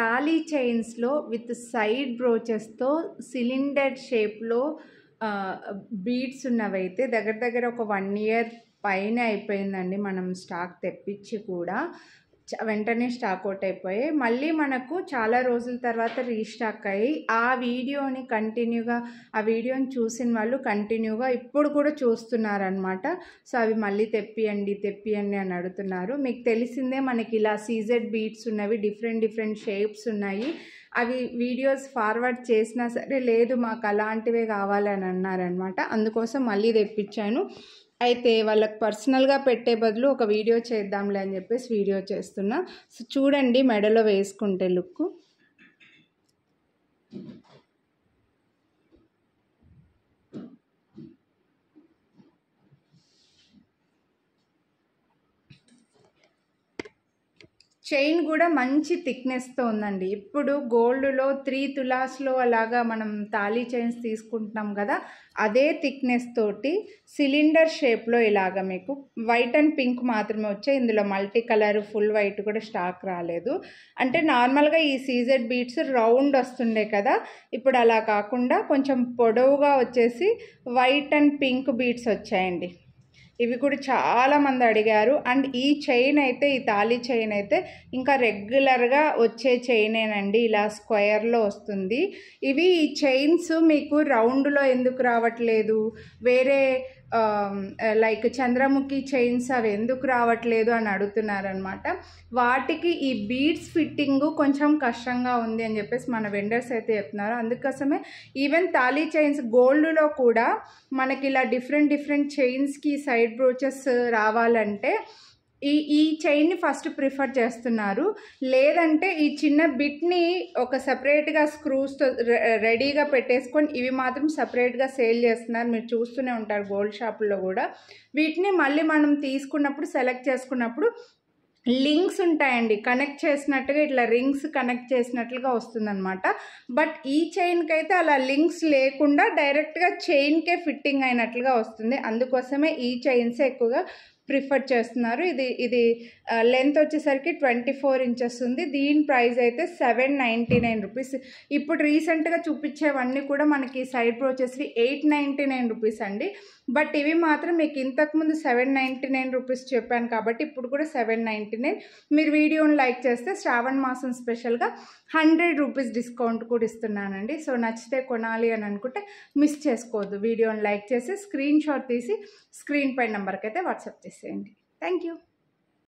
Thali చైన్స్లో with side బ్రోచెస్తో cylinder షేప్లో beads ఉన్నవైతే దగ్గర దగ్గర ఒక 1 year పైన అయిపోయిందండి మనం స్టాక్ తెప్పించి కూడా. వెంటనే స్టాక్ అవుట్ అయిపోయాయి. మళ్ళీ మనకు చాలా రోజుల తర్వాత రీస్టాక్ అయ్యి ఆ వీడియోని కంటిన్యూగా ఆ వీడియోని చూసిన వాళ్ళు కంటిన్యూగా ఇప్పుడు కూడా చూస్తున్నారనమాట. సో అవి మళ్ళీ తెప్పియండి అని అడుగుతున్నారు. మీకు తెలిసిందే మనకి ఇలా సీజెడ్ బీడ్స్ ఉన్నవి, డిఫరెంట్ షేప్స్ ఉన్నాయి. అవి వీడియోస్ ఫార్వర్డ్ చేసినా సరే లేదు మాకు అలాంటివే కావాలని అన్నారనమాట. అందుకోసం మళ్ళీ తెప్పించాను. అయితే వాళ్ళకి పర్సనల్గా పెట్టే బదులు ఒక వీడియో చేద్దాంలే అని చెప్పేసి వీడియో చేస్తున్నా. సో చూడండి మెడలో వేసుకుంటే లుక్. చైన్ కూడా మంచి థిక్నెస్తో ఉందండి. ఇప్పుడు గోల్డ్లో 3 తులాస్లో అలాగా మనం తాళీ చైన్స్ తీసుకుంటున్నాం కదా, అదే థిక్నెస్ తోటి సిలిండర్ షేప్లో ఇలాగా మీకు వైట్ అండ్ పింక్ మాత్రమే వచ్చాయి. ఇందులో మల్టీ కలర్ ఫుల్ వైట్ కూడా స్టాక్ రాలేదు. అంటే నార్మల్గా ఈ సీజెడ్ బీడ్స్ రౌండ్ వస్తుండే కదా, ఇప్పుడు అలా కాకుండా కొంచెం పొడవుగా వచ్చేసి వైట్ అండ్ పింక్ బీడ్స్ వచ్చాయండి. ఇవి కూడా చాలామంది అడిగారు. అండ్ ఈ చైన్ అయితే, ఈ తాళీ చైన్ అయితే ఇంకా రెగ్యులర్గా వచ్చే చైనేనండి, ఇలా స్క్వేర్లో వస్తుంది. ఇవి ఈ చైన్స్ మీకు రౌండ్లో ఎందుకు రావట్లేదు, వేరే లైక్ చంద్రముఖి చైన్స్ అవి ఎందుకు రావట్లేదు అని అడుగుతున్నారనమాట. వాటికి ఈ బీడ్స్ ఫిట్టింగ్ కొంచెం కష్టంగా ఉంది అని చెప్పేసి మన వెండర్స్ అయితే చెప్తున్నారు. అందుకోసమే ఈవెన్ తాళీ చైన్స్ గోల్డ్లో కూడా మనకి ఇలా డిఫరెంట్ చైన్స్కి సైడ్ బ్రోచెస్ రావాలంటే ఈ చైన్ని ఫస్ట్ ప్రిఫర్ చేస్తున్నారు. లేదంటే ఈ చిన్న బిట్ని ఒక సపరేట్గా స్క్రూస్తో రెడీగా పెట్టేసుకొని ఇవి మాత్రం సపరేట్గా సేల్ చేస్తున్నారు. మీరు చూస్తూనే ఉంటారు గోల్డ్ షాపుల్లో కూడా. వీటిని మళ్ళీ మనం తీసుకున్నప్పుడు సెలెక్ట్ చేసుకున్నప్పుడు లింక్స్ ఉంటాయండి, కనెక్ట్ చేసినట్టుగా ఇట్లా రింగ్స్ కనెక్ట్ చేసినట్లుగా వస్తుందన్నమాట. బట్ ఈ చైన్కి అయితే అలా లింక్స్ లేకుండా డైరెక్ట్గా చైన్కే ఫిట్టింగ్ అయినట్లుగా వస్తుంది. అందుకోసమే ఈ చైన్సే ఎక్కువగా ప్రిఫర్ చేస్తున్నారు. ఇది లెంత్ వచ్చేసరికి 24 inches ఉంది. దీని ప్రైస్ అయితే 799 రూపీస్. ఇప్పుడు రీసెంట్గా చూపించేవన్నీ కూడా మనకి సైడ్ బ్రోచెస్వి 899 రూపీస్ అండి. బట్ ఇవి మాత్రం మీకు ఇంతకుముందు 799 రూపీస్ చెప్పాను కాబట్టి ఇప్పుడు కూడా 799. మీరు వీడియోని లైక్ చేస్తే శ్రావణ మాసం స్పెషల్గా 100 రూపీస్ డిస్కౌంట్ కూడా ఇస్తున్నానండి. సో నచ్చితే కొనాలి అని అనుకుంటే మిస్ చేసుకోవద్దు. వీడియోని లైక్ చేసి స్క్రీన్ షాట్ తీసి స్క్రీన్ పై నెంబర్కి అయితే వాట్సాప్ చేసేయండి. Thank you.